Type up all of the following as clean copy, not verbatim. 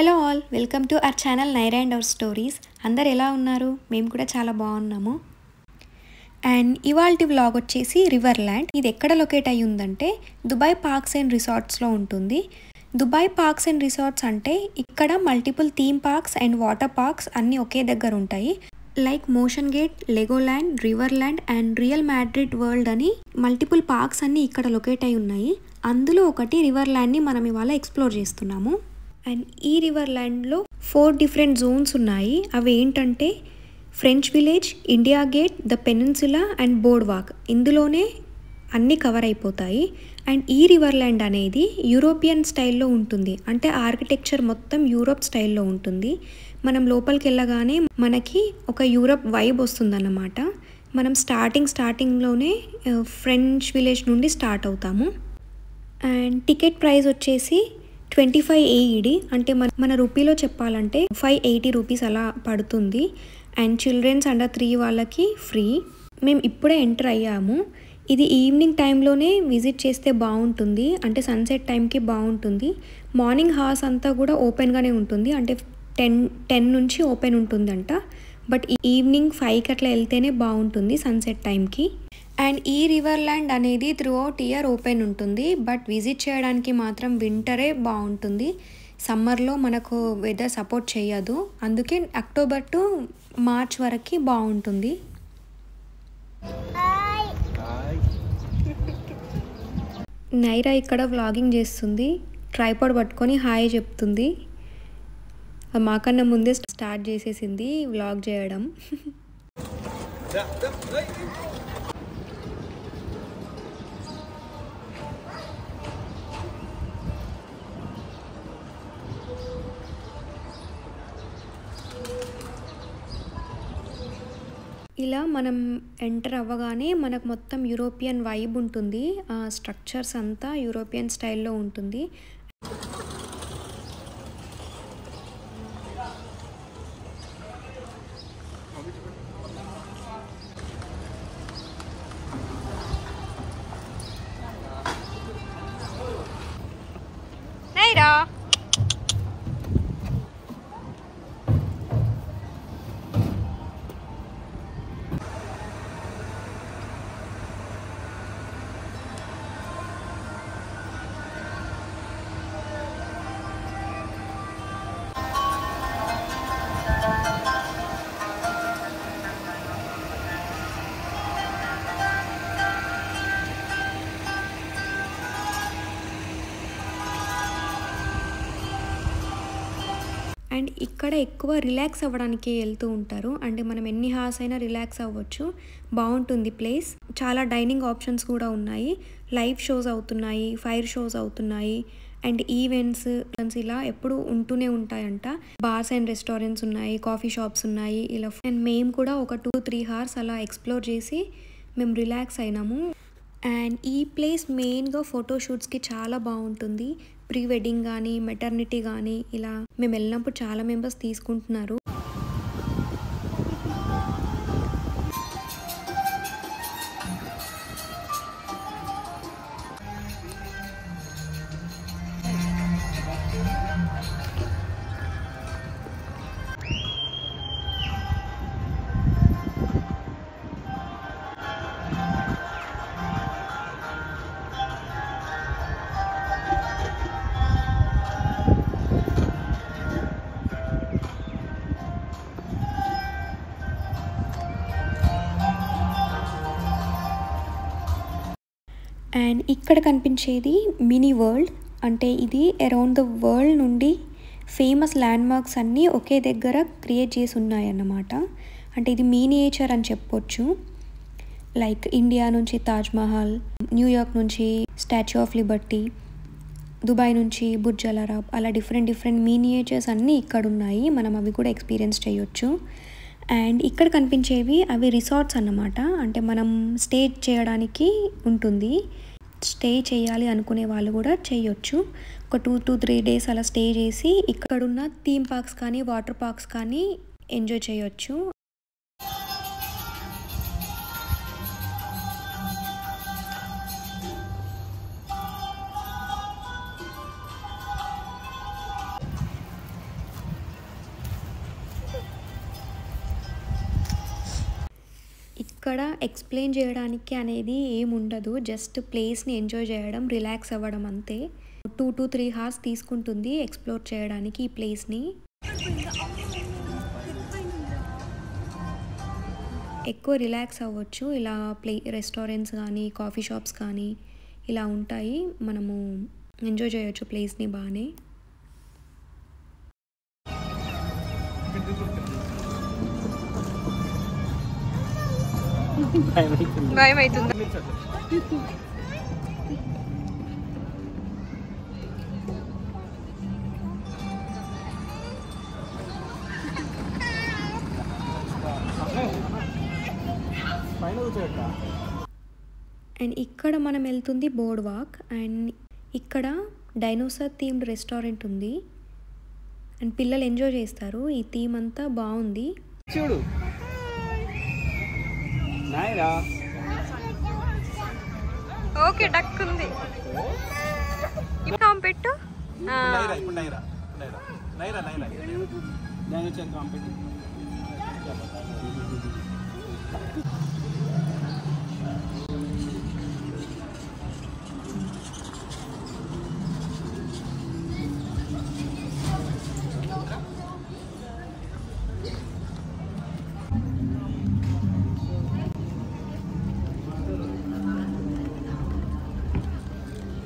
Hello all, welcome to our channel Naira and hour stories. అందరు ఎలా ఉన్నారు? మేము కూడా చాలా బాగున్నాము. అండ్ ఇవాల్టి వ్లాగ్ వచ్చేసి రివర్ ల్యాండ్. ఇది ఎక్కడ లొకేట్ అయ్యి ఉందంటే దుబాయ్ పార్క్స్ అండ్ రిసార్ట్స్లో ఉంటుంది. దుబాయ్ పార్క్స్ అండ్ రిసార్ట్స్ అంటే ఇక్కడ multiple theme parks and water parks అన్నీ ఒకే దగ్గర ఉంటాయి. Like Motiongate, Legoland, Riverland and Real Madrid World అని మల్టిపుల్ పార్క్స్ అన్నీ ఇక్కడ లొకేట్ అయి ఉన్నాయి. అందులో ఒకటి రివర్ ల్యాండ్ని మనం ఇవాళ ఎక్స్ప్లోర్ చేస్తున్నాము. అండ్ ఈ రివర్ ల్యాండ్లో 4 డిఫరెంట్ జోన్స్ ఉన్నాయి. అవి ఏంటంటే French village, India gate, the peninsula and board walk. ఇందులోనే అన్నీ కవర్ అయిపోతాయి. అండ్ ఈ రివర్ ల్యాండ్ అనేది యూరోపియన్ స్టైల్లో ఉంటుంది. అంటే ఆర్కిటెక్చర్ మొత్తం యూరోప్ స్టైల్లో ఉంటుంది. మనం లోపలికి వెళ్ళగానే మనకి ఒక యూరోప్ వైబ్ వస్తుందన్నమాట. మనం స్టార్టింగ్లోనే ఫ్రెంచ్ విలేజ్ నుండి స్టార్ట్ అవుతాము. అండ్ టికెట్ ప్రైస్ వచ్చేసి 25 AED, అంటే మన రూపీలో చెప్పాలంటే 580 రూపీస్ అలా పడుతుంది. అండ్ చిల్డ్రన్స్ అండర్ 3 వాళ్ళకి ఫ్రీ. మేము ఇప్పుడే ఎంటర్ అయ్యాము. ఇది ఈవినింగ్ టైంలోనే విజిట్ చేస్తే బాగుంటుంది. అంటే సన్సెట్ టైంకి బాగుంటుంది. మార్నింగ్ హార్స్ అంతా కూడా ఓపెన్గానే ఉంటుంది. అంటే 10 నుంచి ఓపెన్ ఉంటుందంట. బట్ ఈవినింగ్ 5కి అట్లా వెళ్తేనే బాగుంటుంది సన్సెట్ టైంకి. అండ్ ఈ రివర్ ల్యాండ్ అనేది త్రూ అవుట్ ఇయర్ ఓపెన్ ఉంటుంది. బట్ విజిట్ చేయడానికి మాత్రం వింటరే బాగుంటుంది. సమ్మర్లో మనకు వెదర్ సపోర్ట్ చేయదు. అందుకే అక్టోబర్ టు మార్చ్ వరకు బాగుంటుంది. నైరా ఇక్కడ వ్లాగింగ్ చేస్తుంది. ట్రైపాడ్ పట్టుకొని హాయ్ చెప్తుంది. మాకన్నా ముందే స్టార్ట్ చేసేసింది వ్లాగ్ చేయడం. ఇలా మనం ఎంటర్ అవ్వగానే మనకు మొత్తం యూరోపియన్ వైబ్ ఉంటుంది. ఆ స్ట్రక్చర్స్ అంతా యూరోపియన్ స్టైల్లో ఉంటుంది. నైరా అండ్ ఇక్కడ ఎక్కువ రిలాక్స్ అవ్వడానికి వెళ్తూ ఉంటారు. అంటే మనం ఎన్ని హార్స్ అయినా రిలాక్స్ అవ్వచ్చు. బాగుంటుంది ప్లేస్. చాలా డైనింగ్ ఆప్షన్స్ కూడా ఉన్నాయి. లైవ్ షోస్ అవుతున్నాయి, ఫైర్ షోస్ అవుతున్నాయి. అండ్ ఈవెంట్స్ ఇలా ఎప్పుడు ఉంటూనే ఉంటాయంట. బార్స్ అండ్ రెస్టారెంట్స్ ఉన్నాయి, కాఫీ షాప్స్ ఉన్నాయి ఇలా. అండ్ మేము కూడా ఒక 2-3 hours అలా ఎక్స్ప్లోర్ చేసి మేము రిలాక్స్ అయినాము. అండ్ ఈ ప్లేస్ మెయిన్గా ఫోటోషూట్స్కి చాలా బాగుంటుంది. ప్రీ వెడ్డింగ్ కానీ, మెటర్నిటీ కానీ ఇలా మేము వెళ్ళినప్పుడు చాలా మెంబర్స్ తీసుకుంటున్నారు. అండ్ ఇక్కడ కనిపించేది మినీ వరల్డ్. అంటే ఇది అరౌండ్ ద వరల్డ్ నుండి ఫేమస్ ల్యాండ్ మార్క్స్ అన్నీ ఒకే దగ్గర క్రియేట్ చేసి ఉన్నాయన్నమాట. అంటే ఇది మినియేచర్ అని చెప్పొచ్చు. లైక్ ఇండియా నుంచి తాజ్మహల్, న్యూయార్క్ నుంచి స్టాచ్యూ ఆఫ్ లిబర్టీ, దుబాయ్ నుంచి బుర్జ్ అల్ అరబ్, అలా డిఫరెంట్ మినియేచర్స్ అన్నీ ఇక్కడ ఉన్నాయి. మనం అవి కూడా ఎక్స్పీరియన్స్ చేయొచ్చు. అండ్ ఇక్కడ కనిపించేవి అవి రిసార్ట్స్ అన్నమాట. అంటే మనం స్టే చేయడానికి ఉంటుంది. స్టే చేయాలి అనుకునే వాళ్ళు కూడా చేయొచ్చు. ఒక 2-3 days అలా స్టే చేసి ఇక్కడున్న థీమ్ పార్క్స్ కానీ, వాటర్ పార్క్స్ కానీ ఎంజాయ్ చేయొచ్చు. ఇక్కడ ఎక్స్ప్లెయిన్ చేయడానికి అనేది ఏముండదు, జస్ట్ ప్లేస్ని ఎంజాయ్ చేయడం, రిలాక్స్ అవ్వడం అంతే. 2 to 3 hours తీసుకుంటుంది ఎక్స్ప్లోర్ చేయడానికి ఈ ప్లేస్ని. ఎక్కువ రిలాక్స్ అవ్వచ్చు. ఇలా రెస్టారెంట్స్ కానీ కాఫీ షాప్స్ కానీ ఇలా ఉంటాయి, మనము ఎంజాయ్ చేయొచ్చు ప్లేస్ని బాగానే. భయం అవుతుంది. అండ్ ఇక్కడ మనం వెళ్తుంది బోర్డ్ వాక్. అండ్ ఇక్కడ డైనోసార్ థీమ్డ్ రెస్టారెంట్ ఉంది అండ్ పిల్లలు ఎంజాయ్ చేస్తారు. ఈ థీమ్ అంతా బాగుంది. చూడు నాయరా. ఓకే డక్ ఉంది. పెట్టు.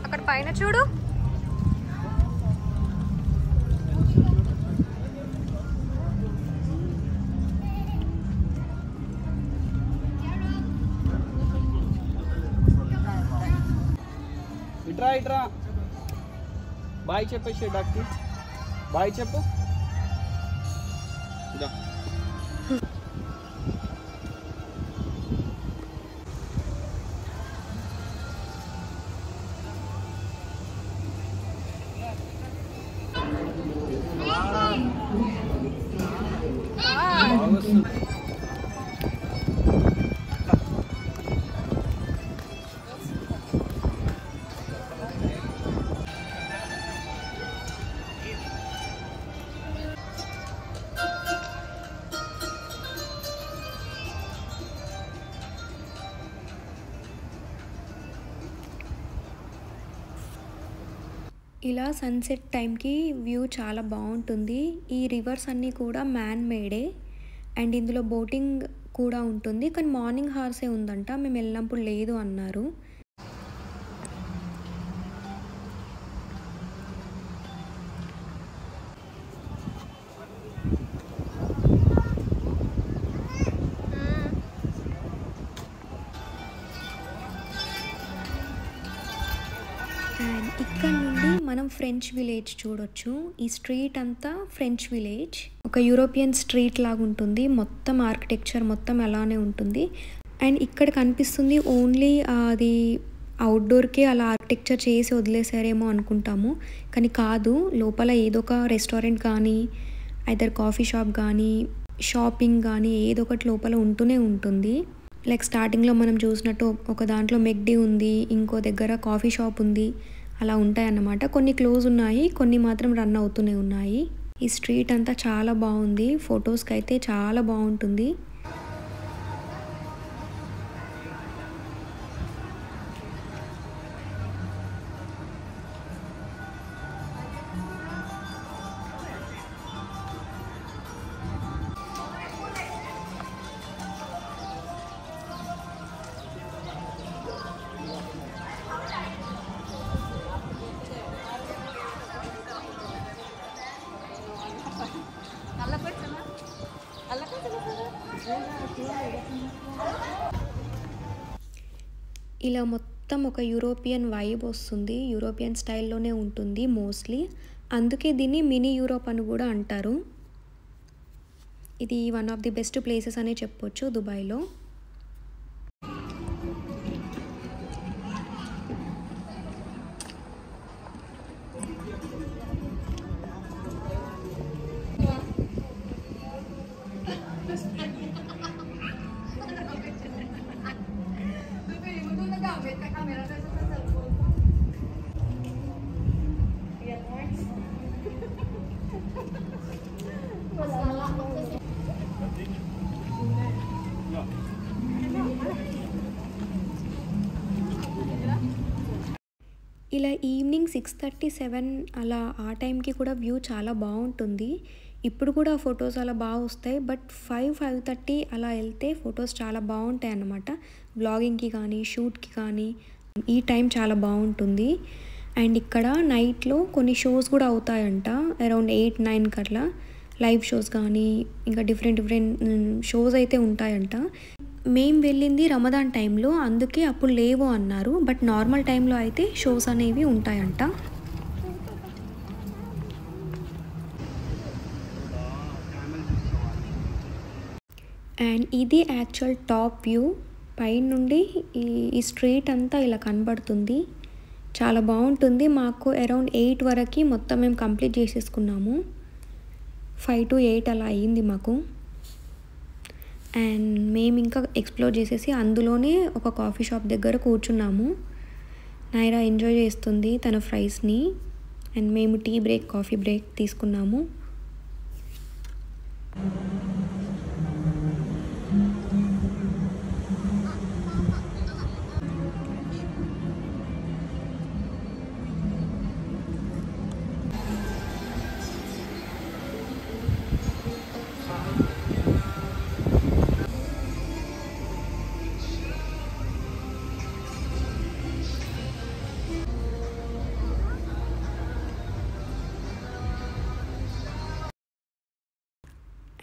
అక్కడ పైన చూడు. ఇట్రా ఇట్రా. బాయ్ చెప్పేసి డాక్టర్, బాయ్ చెప్పు. ఇలా సన్సెట్ టైంకి వ్యూ చాలా బాగుంటుంది. ఈ రివర్స్ అన్నీ కూడా మ్యాన్ మేడే అండ్ ఇందులో బోటింగ్ కూడా ఉంటుంది, కానీ మార్నింగ్ హార్సే ఉందంట, మేము వెళ్ళినప్పుడు లేదు అన్నారు. అండ్ ఇక్కడ నుండి మనం ఫ్రెంచ్ విలేజ్ చూడొచ్చు. ఈ స్ట్రీట్ అంతా ఫ్రెంచ్ విలేజ్, ఒక యూరోపియన్ స్ట్రీట్ లాగా ఉంటుంది. మొత్తం ఆర్కిటెక్చర్ మొత్తం అలానే ఉంటుంది. అండ్ ఇక్కడ కనిపిస్తుంది ఓన్లీ అది అవుట్డోర్కే అలా ఆర్కిటెక్చర్ చేసి వదిలేసారేమో అనుకుంటాము, కానీ కాదు. లోపల ఏదో ఒక రెస్టారెంట్ కానీ ఐదర్ కాఫీ షాప్ కానీ షాపింగ్ కానీ ఏదో ఒకటి లోపల ఉంటూనే ఉంటుంది. లైక్ స్టార్టింగ్లో మనం చూసినట్టు ఒక దాంట్లో మెక్డీ ఉంది, ఇంకో దగ్గర కాఫీ షాప్ ఉంది, అలా ఉంటాయన్నమాట. కొన్ని క్లోజ్ ఉన్నాయి, కొన్ని మాత్రం రన్ అవుతూనే ఉన్నాయి. ఈ స్ట్రీట్ అంతా చాలా బాగుంది, ఫొటోస్కి అయితే చాలా బాగుంటుంది. ఇలా మొత్తం ఒక యూరోపియన్ వైబ్ వస్తుంది, యూరోపియన్ స్టైల్లోనే ఉంటుంది మోస్ట్లీ, అందుకే దీన్ని మినీ యూరోప్ అని కూడా అంటారు. ఇది one of the best places అనే చెప్పొచ్చు దుబాయ్లో. ఇలా ఈవినింగ్ 6:30-7 అలా ఆ టైంకి కూడా వ్యూ చాలా బాగుంటుంది. ఇప్పుడు కూడా ఫొటోస్ అలా బాగా వస్తాయి. బట్ 5-5:30 అలా వెళ్తే ఫొటోస్ చాలా బాగుంటాయి అన్నమాట. వ్లాగింగ్కి కానీ షూట్కి కానీ ఈ టైం చాలా బాగుంటుంది. అండ్ ఇక్కడ నైట్లో కొన్ని షోస్ కూడా అవుతాయంట. అరౌండ్ 8-9 కట్లా లైవ్ షోస్ కానీ ఇంకా డిఫరెంట్ షోస్ అయితే ఉంటాయంట. మేము వెళ్ళింది రమదాన్ టైంలో, అందుకే అప్పుడు లేవు అన్నారు. బట్ నార్మల్ టైంలో అయితే షోస్ అనేవి ఉంటాయంట. అండ్ ఇది యాక్చువల్ టాప్ వ్యూ. పైన నుండి ఈ స్ట్రీట్ అంతా ఇలా కనబడుతుంది. చాలా బాగుంటుంది. మాకు అరౌండ్ 8 వరకు మొత్తం మేము కంప్లీట్ చేసేసుకున్నాము. 5 to 8 అలా అయ్యింది మాకు. అండ్ మేము ఇంకా ఎక్స్ప్లోర్ చేసేసి అందులోనే ఒక కాఫీ షాప్ దగ్గర కూర్చున్నాము. నైరా ఎంజాయ్ చేస్తుంది తన ఫ్రైస్ని. అండ్ మేము కాఫీ బ్రేక్ తీసుకున్నాము.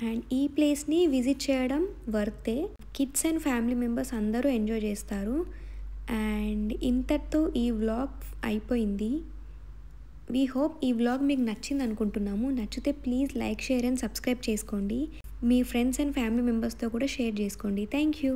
అండ్ ఈ ప్లేస్ని విజిట్ చేయడం వర్తే. కిడ్స్ అండ్ ఫ్యామిలీ మెంబర్స్ అందరూ ఎంజాయ్ చేస్తారు. అండ్ ఇంతటితో ఈ వ్లాగ్ అయిపోయింది. వీ హోప్ ఈ వ్లాగ్ మీకు నచ్చింది అనుకుంటున్నాము. నచ్చితే please like, share and subscribe చేసుకోండి. మీ ఫ్రెండ్స్ అండ్ ఫ్యామిలీ మెంబర్స్తో కూడా షేర్ చేసుకోండి. Thank you.